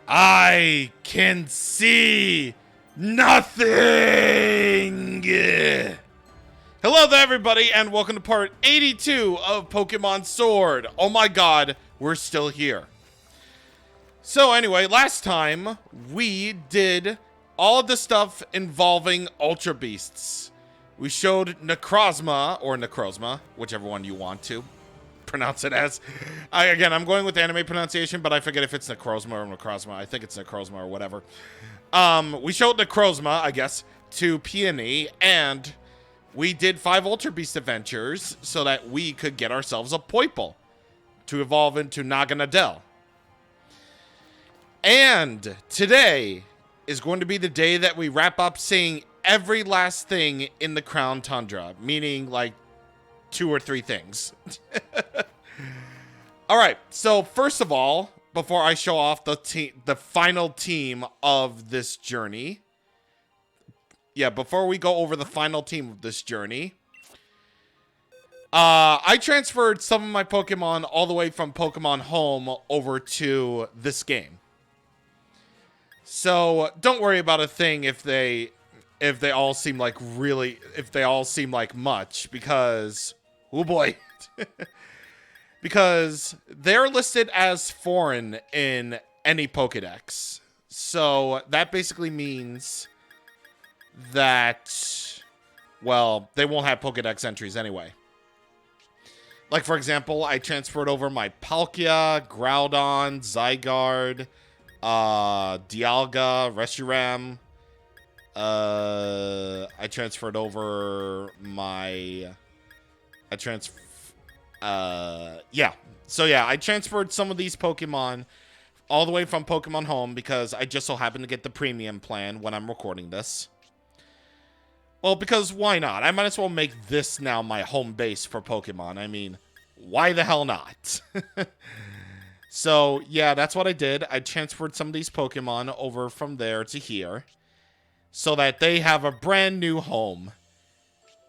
I can see nothing! Hello there, everybody, and welcome to part 82 of Pokemon Sword. Oh my god, we're still here. So anyway, last time we did all of the stuff involving Ultra Beasts. We showed Necrozma, whichever one you want to pronounce it as. I'm going with anime pronunciation, but I forget if it's Necrozma or Necrozma. I think it's Necrozma or whatever. We showed Necrozma, I guess, to Peony, and we did 5 Ultra Beast adventures so that we could get ourselves a Poiple to evolve into Naganadel. And today is going to be the day that we wrap up seeing every last thing in the Crown Tundra, meaning like 2 or 3 things. All right, so first of all, before I show off the final team of this journey, before we go over the final team of this journey, I transferred some of my Pokemon all the way from Pokemon Home over to this game. So don't worry about a thing if they all seem like much, because oh boy. Because they're listed as foreign in any Pokedex. So that basically means that, well, they won't have Pokedex entries anyway. Like, for example, I transferred over my Palkia, Groudon, Zygarde, Dialga, Reshiram. I transferred over my... I transferred some of these Pokemon all the way from Pokemon Home because I just so happen to get the premium plan when I'm recording this. Well, because why not? I might as well make this now my home base for Pokemon. I mean, why the hell not? So, yeah, that's what I did. I transferred some of these Pokemon over from there to here so that they have a brand new home.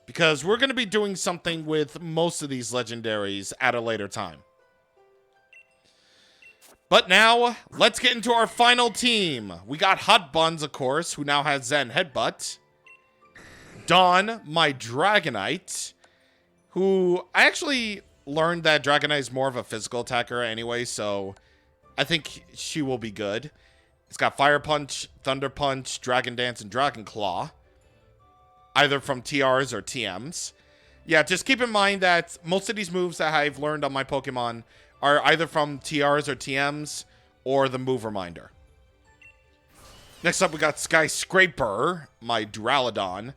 Because we're going to be doing something with most of these legendaries at a later time. But now, let's get into our final team. We got Hot Buns, of course, who now has Zen Headbutt. Dawn, my Dragonite, who I actually learned that Dragonite is more of a physical attacker anyway, so I think she will be good. It's got Fire Punch, Thunder Punch, Dragon Dance, and Dragon Claw. Either from TRs or TMs. Yeah, just keep in mind that most of these moves that I've learned on my Pokemon are either from TRs or TMs or the move reminder. Next up, we got Skyscraper, my Duraludon.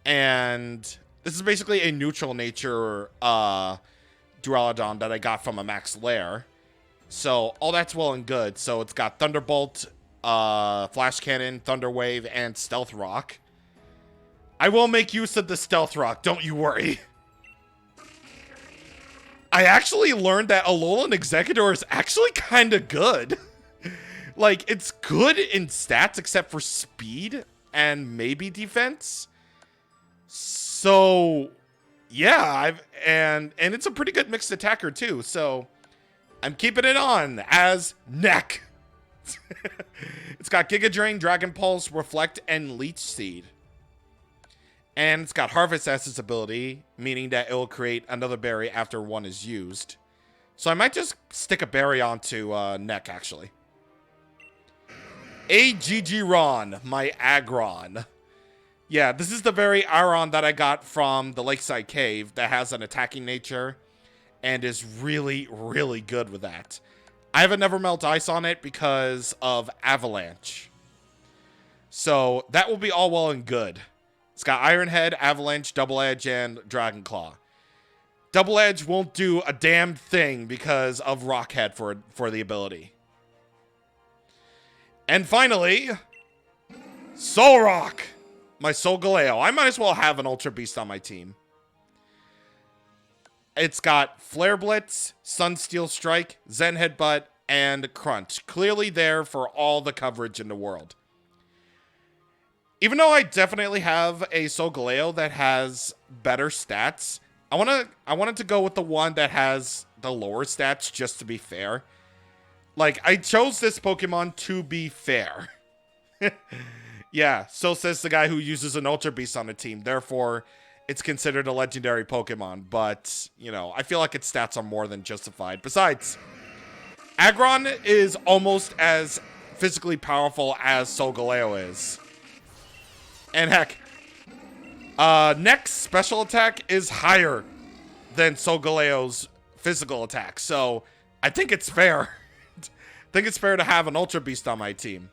And this is basically a neutral nature Duraludon that I got from a max lair. So all that's well and good. So it's got Thunderbolt, Flash Cannon, Thunder Wave, and Stealth Rock. I will make use of the Stealth Rock, don't you worry. I actually learned that Alolan Exeggutor is actually kind of good. Like, it's good in stats except for speed and maybe defense. So, yeah, and it's a pretty good mixed attacker too, so I'm keeping it on as Neck. It's got Giga Drain, Dragon Pulse, Reflect, and Leech Seed. And it's got Harvest as its ability, meaning that it will create another berry after one is used. So I might just stick a berry onto Neck, actually. Agigiron, my Aggron. Yeah, this is the very Aron that I got from the Lakeside Cave that has an attacking nature and is really, really good with that. I have a Never Melt Ice on it because of Avalanche. So that will be all well and good. It's got Iron Head, Avalanche, Double Edge, and Dragon Claw. Double Edge won't do a damn thing because of Rock Head for the ability. And finally, Solrock, my Solgaleo. I might as well have an Ultra Beast on my team. It's got Flare Blitz, Sunsteel Strike, Zen Headbutt, and Crunch. Clearly there for all the coverage in the world. Even though I definitely have a Solgaleo that has better stats, I wanted to go with the one that has the lower stats just to be fair. Like, I chose this Pokemon to be fair. Yeah, so says the guy who uses an Ultra Beast on a team. Therefore, it's considered a legendary Pokemon. But, you know, I feel like its stats are more than justified. Besides, Aggron is almost as physically powerful as Solgaleo is. And heck, Neck's special attack is higher than Solgaleo's physical attack. So, I think it's fair. I think it's fair to have an Ultra Beast on my team.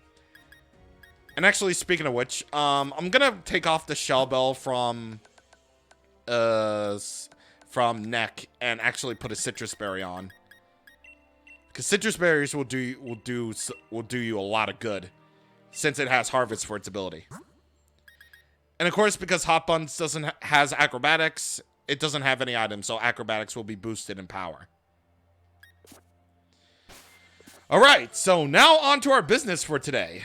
And actually, speaking of which, I'm gonna take off the Shell Bell from Neck and actually put a Citrus Berry on, because Citrus Berries will do you a lot of good, since it has Harvest for its ability. And of course, because Hot Buns has Acrobatics, it doesn't have any items, so Acrobatics will be boosted in power. All right, so now on to our business for today.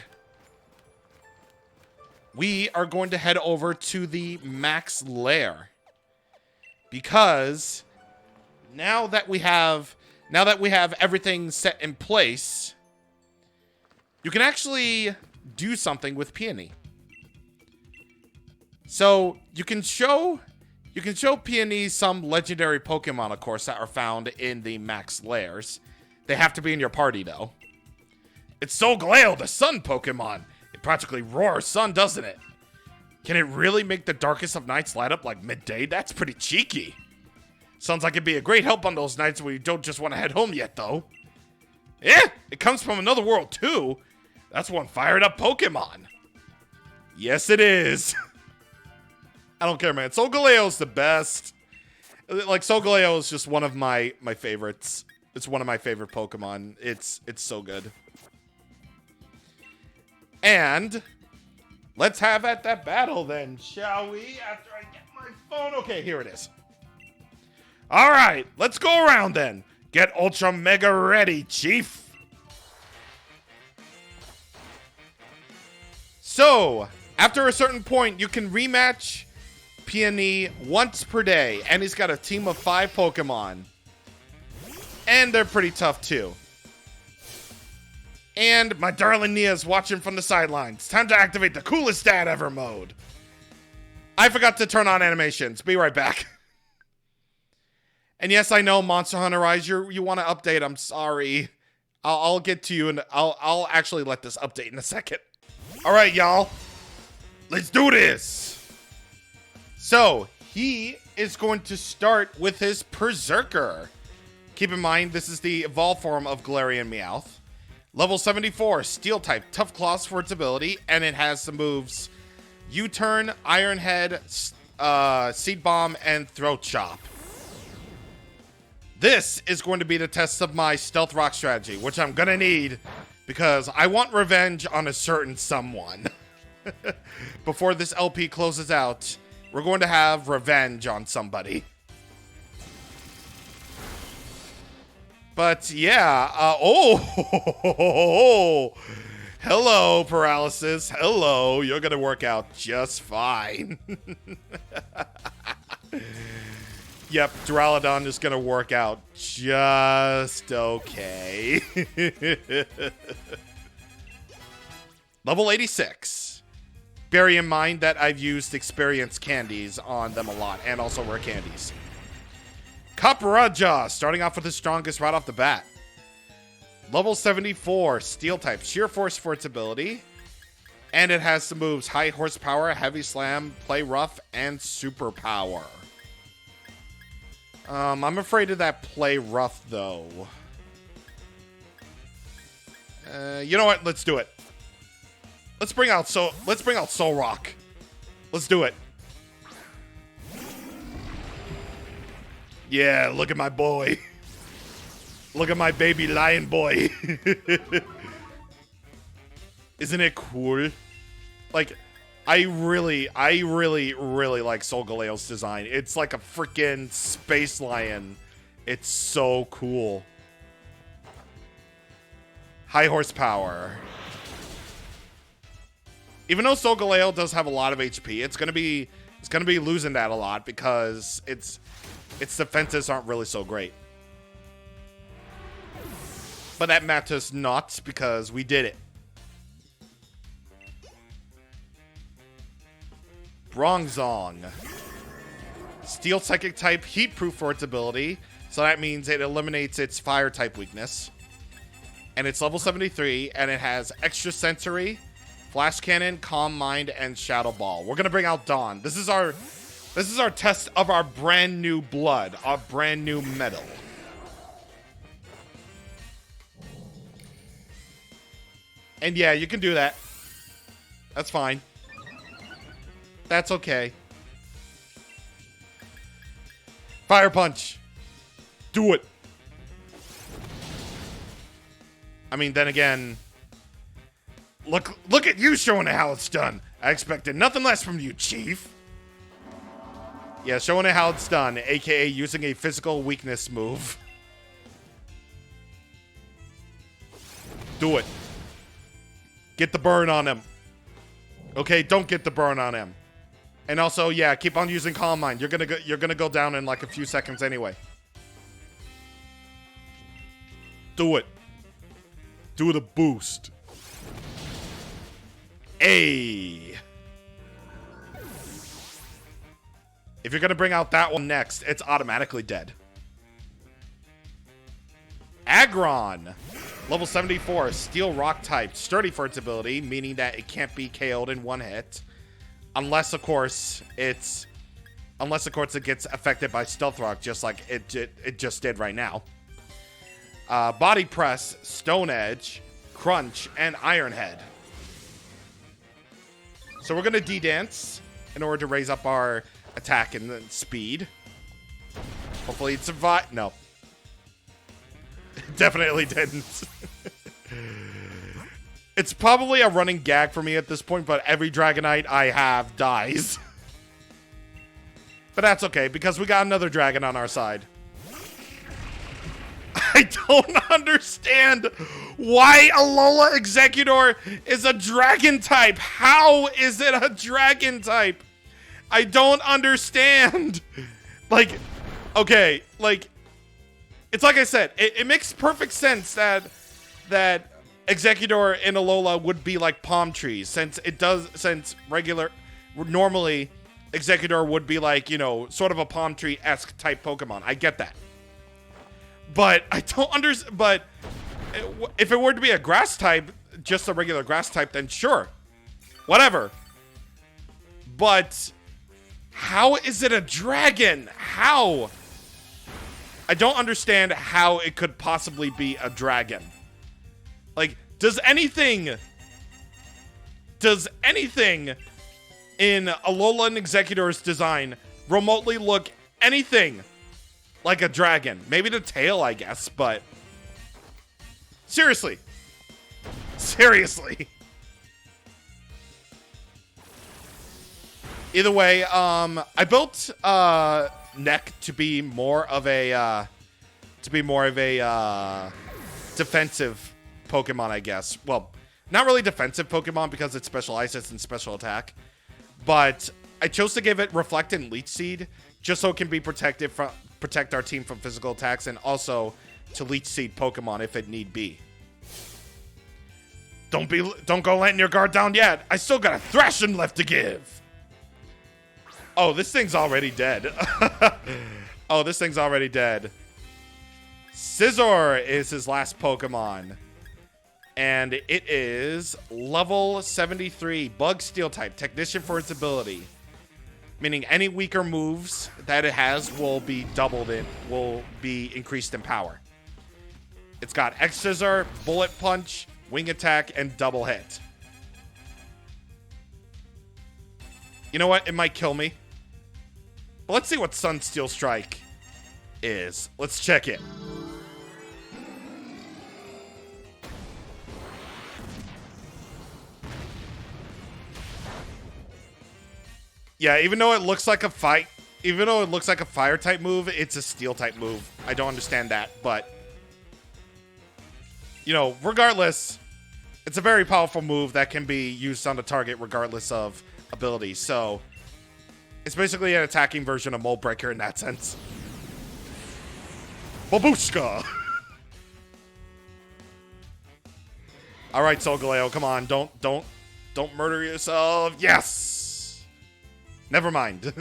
We are going to head over to the Max Lair, because now that we have everything set in place, you can actually do something with Peony. So you can show Peony some legendary Pokemon, of course, that are found in the Max Lairs. They have to be in your party, though. It's Solgaleo, the Sun Pokemon. It practically roars sun, doesn't it? Can it really make the darkest of nights light up like midday? That's pretty cheeky. Sounds like it'd be a great help on those nights where you don't just want to head home yet, though. Eh, it comes from another world, too. That's one fired up Pokemon. Yes, it is. I don't care, man. Solgaleo's the best. Like, Solgaleo is just one of my favorites. It's one of my favorite Pokemon. It's so good. And let's have at that battle then, shall we? After I get my phone. Okay, here it is. All right, let's go around then. Get Ultra Mega ready, Chief. So, after a certain point, you can rematch Peony once per day. And he's got a team of 5 Pokemon. And they're pretty tough, too. And my darling Nia's watching from the sidelines. Time to activate the coolest dad ever mode. I forgot to turn on animations. Be right back. And yes, I know, Monster Hunter Rise, you want to update. I'm sorry. I'll get to you, and I'll actually let this update in a second. All right, y'all. Let's do this. So, he is going to start with his Berserker. Keep in mind, this is the evolved form of Galarian Meowth. Level 74, Steel type, Tough Claws for its ability, and it has the moves U-Turn, Iron Head, Seed Bomb, and Throat Chop. This is going to be the test of my Stealth Rock strategy, which I'm gonna need because I want revenge on a certain someone. Before this LP closes out, we're going to have revenge on somebody. But yeah, hello, Paralysis. Hello, you're gonna work out just fine. Yep, Duraludon is gonna work out just okay. Level 86. Bear in mind that I've used experience candies on them a lot, and also rare candies. Capraja, starting off with the strongest right off the bat. Level 74, Steel type, Sheer Force for its ability. And it has the moves High Horsepower, Heavy Slam, Play Rough, and Superpower. I'm afraid of that Play Rough, though. You know what? Let's do it. Let's bring out Soul Rock. Let's do it. Yeah, look at my boy. Look at my baby lion boy. Isn't it cool? Like, I really like Solgaleo's design. It's like a freaking space lion. It's so cool. High horsepower. Even though Solgaleo does have a lot of HP, it's gonna be losing that a lot because its defenses aren't really so great. But that matters not because we did it. Bronzong. Steel Psychic type, heat proof for its ability. So that means it eliminates its fire type weakness. And it's level 73, and it has extra sensory, flash cannon, calm mind, and shadow ball. We're gonna bring out Dawn. This is our test of our brand new blood, our brand new metal. And yeah, you can do that. That's fine. That's okay. Fire punch. Do it. I mean, then again, look at you showing it how it's done. I expected nothing less from you, Chief. Yeah, showing it how it's done, aka using a physical weakness move. Do it. Get the burn on him. Okay, don't get the burn on him. And also, yeah, keep on using Calm Mind. You're gonna go down in like a few seconds anyway. Do it. Do the boost. Hey. If you're gonna bring out that one next, it's automatically dead. Aggron. Level 74, Steel Rock type, sturdy for its ability, meaning that it can't be KO'd in one hit. Unless, of course, it gets affected by Stealth Rock, just like it just did right now. Body Press, Stone Edge, Crunch, and Iron Head. So we're going to D-Dance in order to raise up our attack and speed. Hopefully it survived. No. It definitely didn't. It's probably a running gag for me at this point, but every Dragonite I have dies. But that's okay, because we got another dragon on our side. I don't understand why Alola Executor is a dragon type. How is it a dragon type? I don't understand. Like, okay, like, it's like I said, it makes perfect sense that Executor in Alola would be like palm trees, since normally Executor would be like, you know, sort of a palm tree-esque type Pokemon. I get that. But I don't understand, but if it were to be a grass type, just a regular grass type, then sure. Whatever. But how is it a dragon? How? I don't understand how it could possibly be a dragon. Like, does anything in Alola and Executor's design remotely look anything like a dragon? Maybe the tail, I guess, but seriously. Seriously. Either way, I built Neck to be more of a defensive Pokemon, I guess. Well, not really defensive Pokemon because it's special Isis and special attack, but I chose to give it Reflect and Leech Seed just so it can be protect our team from physical attacks, and also to Leech Seed Pokemon if it need be. Don't go letting your guard down yet. I still got a thrashing left to give. Oh, this thing's already dead. Oh, this thing's already dead. Scizor is his last Pokemon. And it is level 73, Bug Steel type, Technician for its ability. Meaning any weaker moves that it has will be increased in power. It's got X-Scissor, Bullet Punch, Wing Attack, and Double Hit. You know what? It might kill me. But let's see what Sunsteel Strike is. Let's check it. Yeah, even though it looks like a fire type move, it's a steel type move. I don't understand that, but you know, regardless, it's a very powerful move that can be used on the target regardless of ability. So it's basically an attacking version of Mold Breaker in that sense. Babushka! All right, Solgaleo, come on. Don't murder yourself. Yes. Never mind.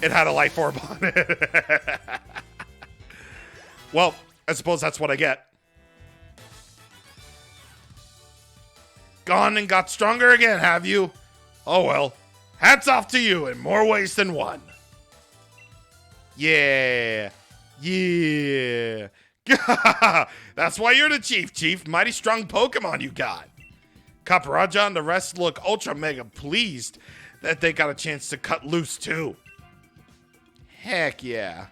It had a life orb on it. Well, I suppose that's what I get. Gone and got stronger again, have you? Oh well. Hats off to you in more ways than one. Yeah. Yeah. That's why you're the chief. Mighty strong Pokemon you got. Caparaja and the rest look ultra mega pleased that they got a chance to cut loose too. Heck yeah.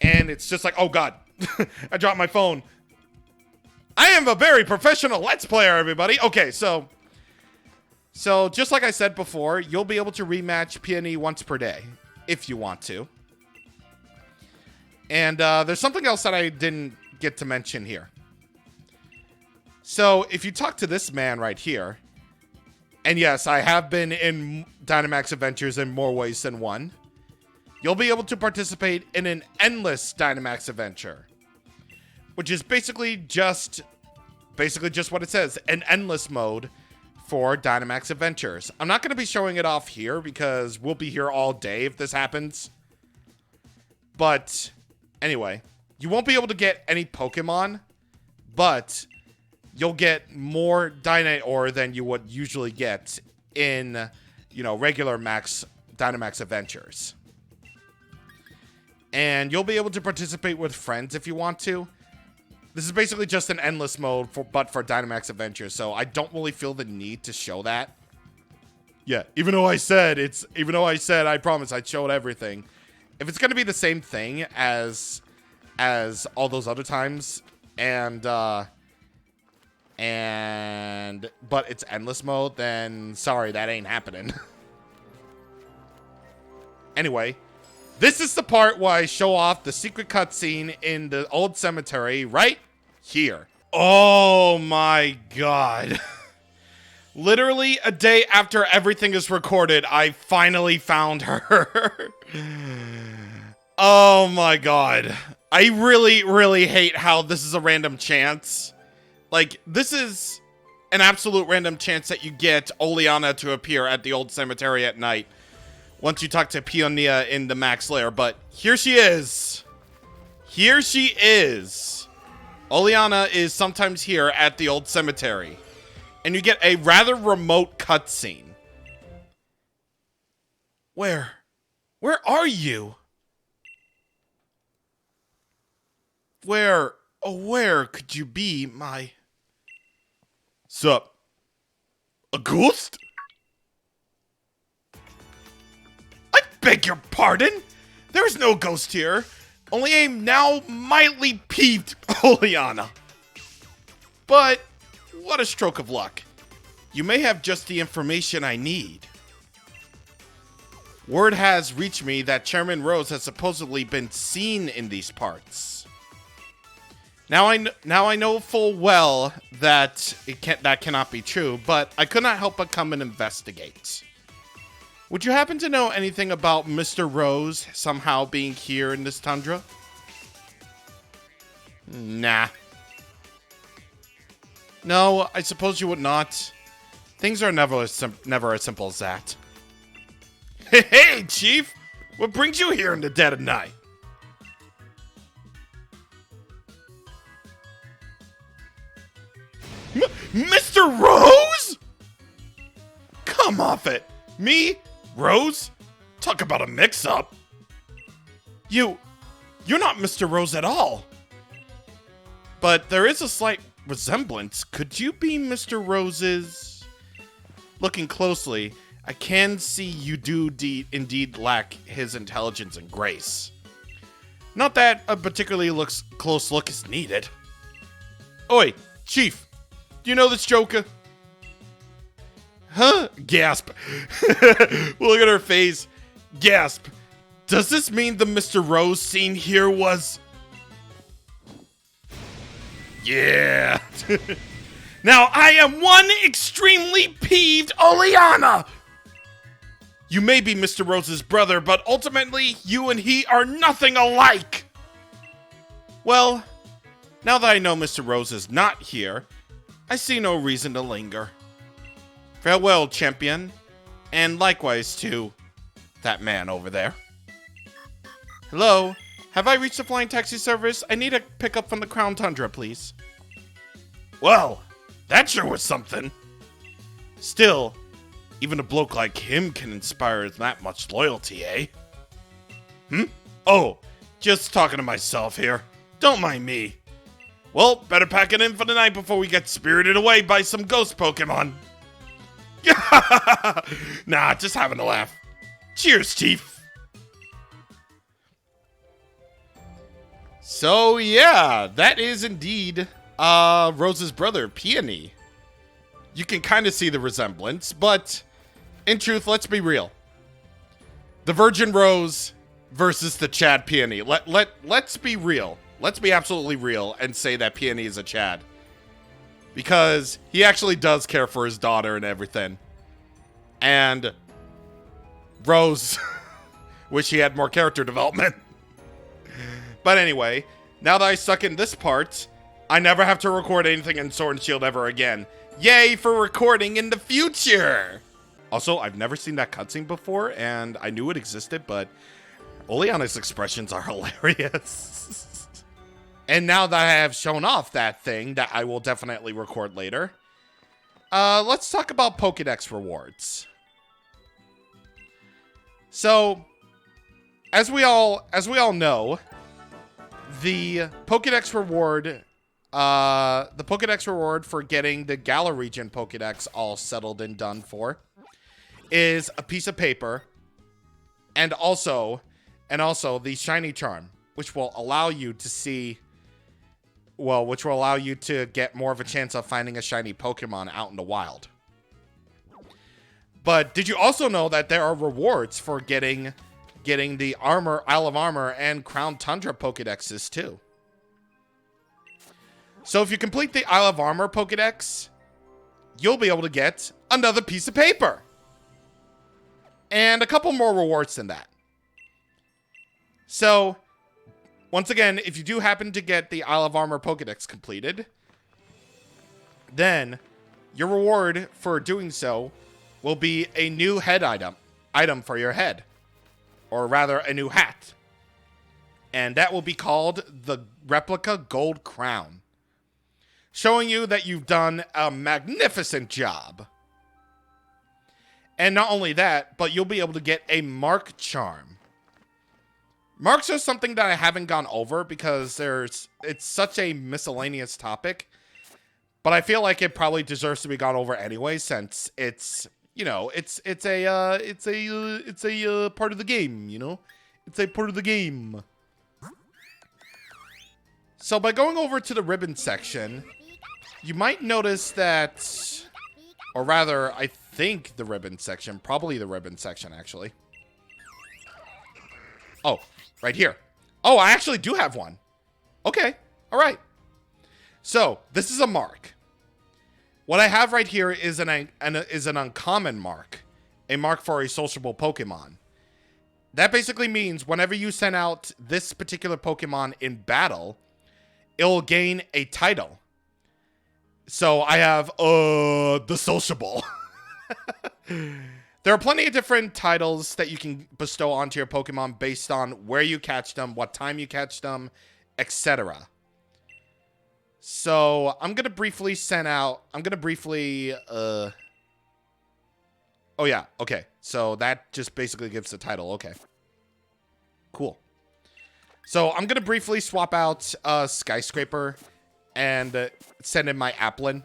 And it's just like, oh god, I dropped my phone. I am a very professional Let's Player, everybody. Okay, so just like I said before, you'll be able to rematch Peony once per day, if you want to. And there's something else that I didn't get to mention here. So if you talk to this man right here, and yes, I have been in Dynamax Adventures in more ways than one, you'll be able to participate in an endless Dynamax Adventure, which is basically just what it says, an endless mode for Dynamax Adventures. I'm not going to be showing it off here because we'll be here all day if this happens. But anyway, you won't be able to get any Pokemon, but you'll get more Dynamite Ore than you would usually get in, regular Dynamax Adventures. And you'll be able to participate with friends if you want to. This is basically just an endless mode, but for Dynamax Adventures, so I don't really feel the need to show that. Yeah, even though I said I promise I'd show everything. If it's gonna be the same thing as all those other times, but it's endless mode, then sorry, that ain't happening. Anyway. This is the part where I show off the secret cutscene in the old cemetery right here. Oh my god. Literally a day after everything is recorded, I finally found her. Oh my god. I really, really hate how this is a random chance. Like, this is an absolute random chance that you get Oleana to appear at the old cemetery at night. Once you talk to Peony in the Max Lair, but here she is. Here she is. Oleana is sometimes here at the old cemetery. And you get a rather remote cutscene. Where are you? Where could you be, my... Sup? A ghost? Beg your pardon? There's no ghost here. Only a now mildly peeved Oleana. But what a stroke of luck. You may have just the information I need. Word has reached me that Chairman Rose has supposedly been seen in these parts. Now I know full well that that cannot be true, but I could not help but come and investigate. Would you happen to know anything about Mr. Rose somehow being here in this tundra? Nah. No, I suppose you would not. Things are never as simple as that. Hey, Chief! What brings you here in the dead of night? Mr. Rose? Come off it. Me? Rose? Talk about a mix-up. You're not Mr. Rose at all. But there is a slight resemblance. Could you be Mr. Rose's... Looking closely, I can see you do indeed lack his intelligence and grace. Not that a particularly close look is needed. Oi, Chief, do you know this Joker? Huh? Gasp. Look at her face. Gasp. Does this mean the Mr. Rose scene here was... Yeah. Now I am one extremely peeved Oleana. You may be Mr. Rose's brother, but ultimately you and he are nothing alike. Well, Now that I know Mr. Rose is not here, I see no reason to linger. Farewell, champion, and likewise to that man over there. Hello, have I reached the flying taxi service? I need a pickup from the Crown Tundra, please. Well, that sure was something. Still, even a bloke like him can inspire that much loyalty, eh? Oh, just talking to myself here. Don't mind me. Well, better pack it in for the night before we get spirited away by some ghost Pokemon. Nah, just having a laugh. Cheers, Chief. So, yeah, that is indeed Rose's brother, Peony. You can kind of see the resemblance, but in truth, let's be real. The Virgin Rose versus the Chad Peony. Let's be real. Let's be absolutely real and say that Peony is a Chad. Because he actually does care for his daughter and everything. And Rose wish he had more character development. But anyway, now that I stuck in this part, I never have to record anything in Sword and Shield ever again. Yay for recording in the future! Also, I've never seen that cutscene before, and I knew it existed, but Oleana's expressions are hilarious. And now that I have shown off that thing that I will definitely record later, let's talk about Pokedex rewards. So, as we all know, the Pokedex reward for getting the Galar region Pokedex all settled and done for is a piece of paper and also the shiny charm, which will allow you to see, well, which will allow you to get more of a chance of finding a shiny Pokemon out in the wild. But did you also know that there are rewards for getting the Isle of Armor and Crown Tundra Pokedexes too? So if you complete the Isle of Armor Pokedex, you'll be able to get another piece of paper. And a couple more rewards than that. So, once again, if you do happen to get the Isle of Armor Pokedex completed, then your reward for doing so will be a new head item for your head. Or rather, a new hat. And that will be called the Replica Gold Crown. Showing you that you've done a magnificent job. And not only that, but you'll be able to get a Mark Charm. Marks are something that I haven't gone over because it's such a miscellaneous topic. But I feel like it probably deserves to be gone over anyway, since it's, you know, it's a part of the game, you know? It's a part of the game. So by going over to the ribbon section, you might notice that, or rather, I think the ribbon section, probably the ribbon section, actually. Oh, right here. Oh, I actually do have one. Okay, all right. So, this is a mark. What I have right here is an uncommon mark. A mark for a sociable Pokemon. That basically means whenever you send out this particular Pokemon in battle, it'll gain a title. So I have, the sociable. There are plenty of different titles that you can bestow onto your Pokemon based on where you catch them, what time you catch them, etc. So I'm going to briefly oh yeah, okay. So that just basically gives the title, okay. Cool. So I'm going to briefly swap out Skyscraper and send in my Applin.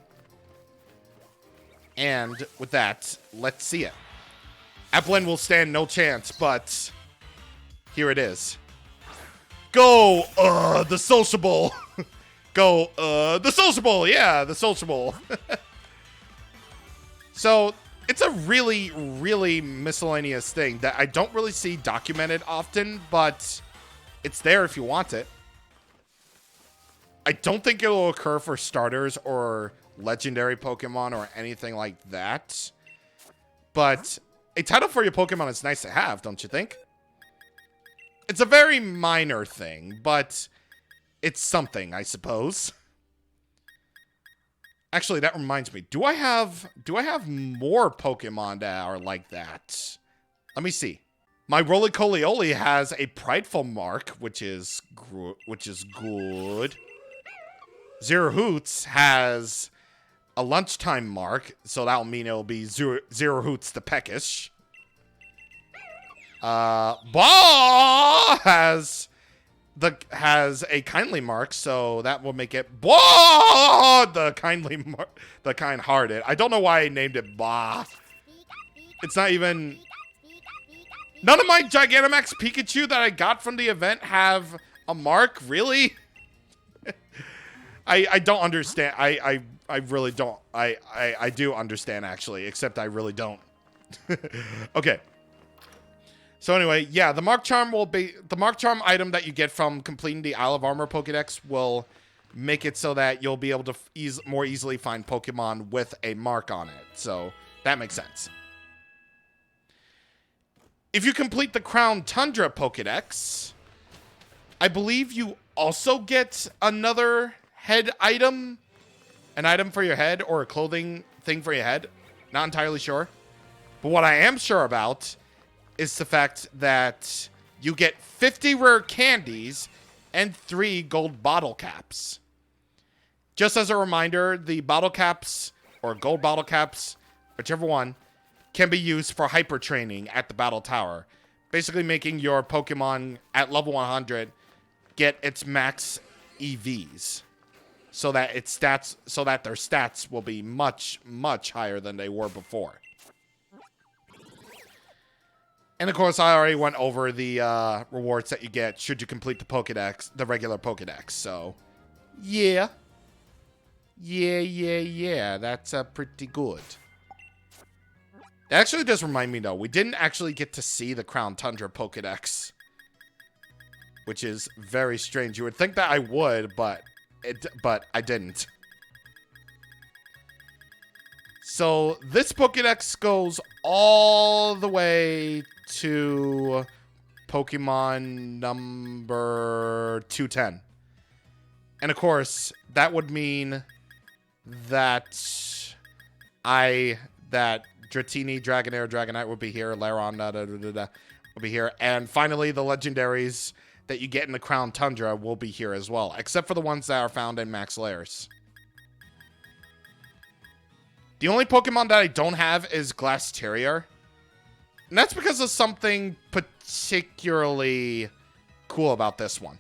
And with that, let's see it. Applin will stand no chance, but here it is. Go, the sociable. Go, the sociable. Yeah, the sociable. So it's a really, really miscellaneous thing that I don't really see documented often, but it's there if you want it. I don't think it will occur for starters or legendary Pokemon or anything like that. But a title for your Pokemon is nice to have, don't you think? It's a very minor thing, but it's something, I suppose. Actually, that reminds me. Do I have more Pokemon that are like that? Let me see. My Roly-Coleoli has a prideful mark, which is good. Zero Hoots has a lunchtime mark, so that'll mean it'll be Zero Hoots the peckish. Bah has a kindly mark, so that will make it Bah the kind-hearted. I don't know why I named it Bah. It's not even. None of my Gigantamax Pikachu that I got from the event have a mark, really? I don't understand. I really don't. I do understand, actually, except I really don't. Okay. So anyway, yeah, the Mark Charm item that you get from completing the Isle of Armor Pokedex will make it so that you'll be able to more easily find Pokemon with a mark on it. So that makes sense. If you complete the Crown Tundra Pokedex, I believe you also get another head item, an item for your head or a clothing thing for your head. Not entirely sure. But what I am sure about is the fact that you get 50 rare candies and 3 gold bottle caps. Just as a reminder, the bottle caps, or gold bottle caps, whichever one, can be used for hyper training at the battle tower. Basically making your Pokemon at level 100 get its max EVs. So that their stats will be much, much higher than they were before. And of course, I already went over the rewards that you get should you complete the Pokedex, the regular Pokedex. So, yeah. That's pretty good. It actually does remind me, though, we didn't actually get to see the Crown Tundra Pokedex. Which is very strange. You would think that I would, but I didn't. So, this Pokedex goes all the way to Pokemon number 210. And of course, that would mean that Dratini, Dragonair, Dragonite would be here, Lairon, will be here, and finally the legendaries that you get in the Crown Tundra will be here as well, except for the ones that are found in Max Lairs. The only Pokemon that I don't have is Glass Terrier. And that's because of something particularly cool about this one.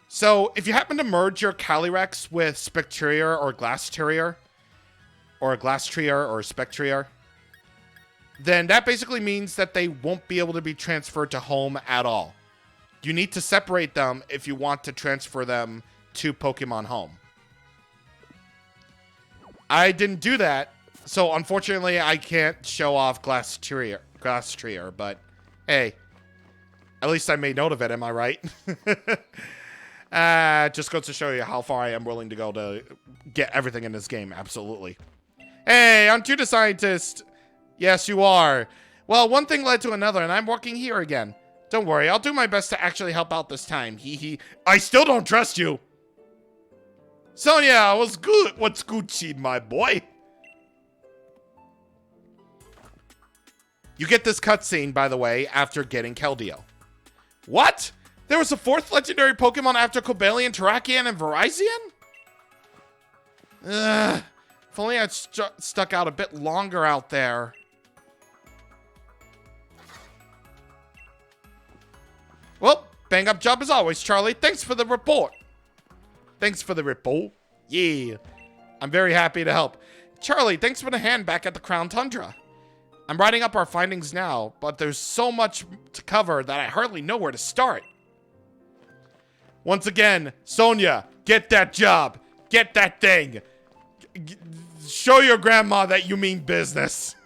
So, if you happen to merge your Calyrex with Spectrier or Glass Terrier, or Glasstrier or Spectrier, then that basically means that they won't be able to be transferred to home at all. You need to separate them if you want to transfer them to Pokemon Home. I didn't do that, so unfortunately I can't show off Glasstrier, but hey, at least I made note of it, am I right? Just goes to show you how far I am willing to go to get everything in this game, absolutely. Hey, aren't you the scientist? Yes, you are. Well, one thing led to another, and I'm working here again. Don't worry, I'll do my best to actually help out this time. Hee. I still don't trust you. Sonia, what's good? What's Gucci, my boy? You get this cutscene, by the way, after getting Keldeo. What? There was a 4th legendary Pokemon after Cobalion, Terrakion, and Virizion? Ugh. If only I'd stuck out a bit longer out there. Well, bang up job as always, Charlie. Thanks for the report. Thanks for the report. Yeah. I'm very happy to help. Charlie, thanks for the hand back at the Crown Tundra. I'm writing up our findings now, but there's so much to cover that I hardly know where to start. Once again, Sonia, get that job. Get that thing. Show your grandma that you mean business.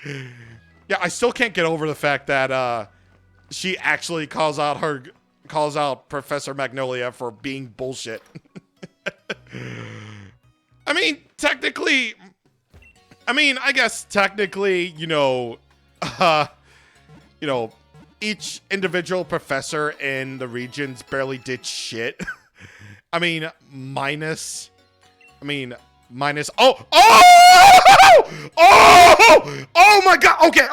Yeah, I still can't get over the fact that she actually calls out Professor Magnolia for being bullshit. I mean, I guess technically, each individual professor in the regions barely did shit. I mean, minus. Oh! Oh my god! Okay.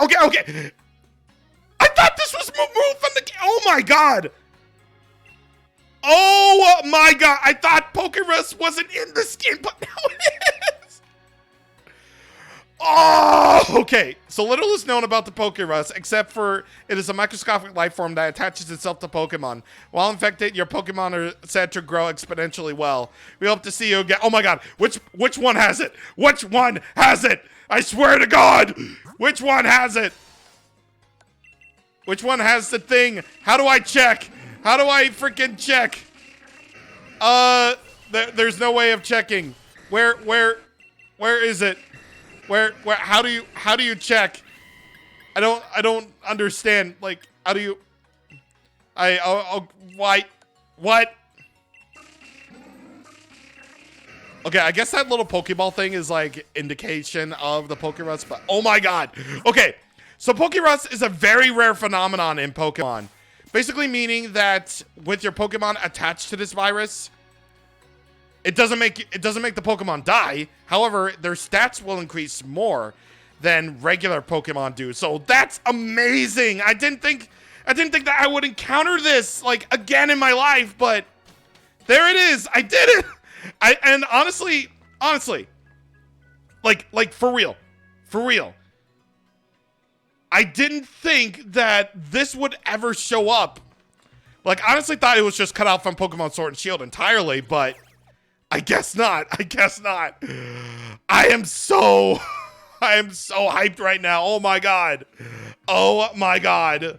I thought this was removed from the game. Oh my god! Oh my god! I thought Pokerus wasn't in this game, but now it is! Oh! Okay, so little is known about the Pokerus, except for it is a microscopic life form that attaches itself to Pokemon. While infected, your Pokemon are said to grow exponentially well. We hope to see you again. Oh my god, which one has it? Which one has it? I swear to God! Which one has it? Which one has the thing? How do I check? How do I freaking check? There's no way of checking. Where is it? How do you check? I don't understand. Like, how do you? Why? What? Okay, I guess that little Pokeball thing is like indication of the Pokerus, but oh my god. Okay, so Pokerus is a very rare phenomenon in Pokemon. Basically meaning that with your Pokemon attached to this virus, it doesn't make the Pokemon die. However, their stats will increase more than regular Pokemon do. So that's amazing. I didn't think that I would encounter this like again in my life, but there it is. I did it. And honestly, like for real. I didn't think that this would ever show up. Like, honestly thought it was just cut out from Pokemon Sword and Shield entirely, but I guess not. I am so hyped right now. Oh my god. Oh my god.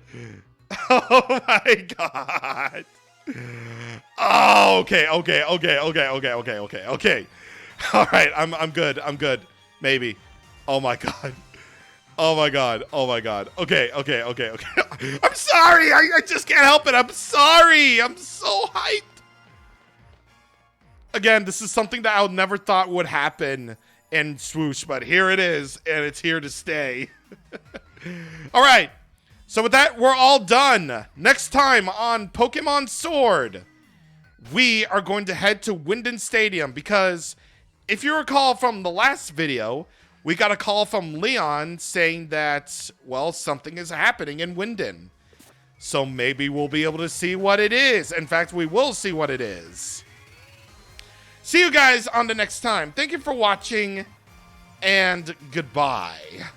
Oh my god. Oh, okay. All right, I'm good. Maybe. Oh my god. Okay. I'm sorry. I just can't help it. I'm sorry. I'm so hyped. Again, this is something that I never thought would happen in Swoosh, but here it is, and it's here to stay. All right. So with that, we're all done. Next time on Pokemon Sword, we are going to head to Winden Stadium because if you recall from the last video, we got a call from Leon saying that, well, something is happening in Winden. So maybe we'll be able to see what it is. In fact, we will see what it is. See you guys on the next time. Thank you for watching, and goodbye.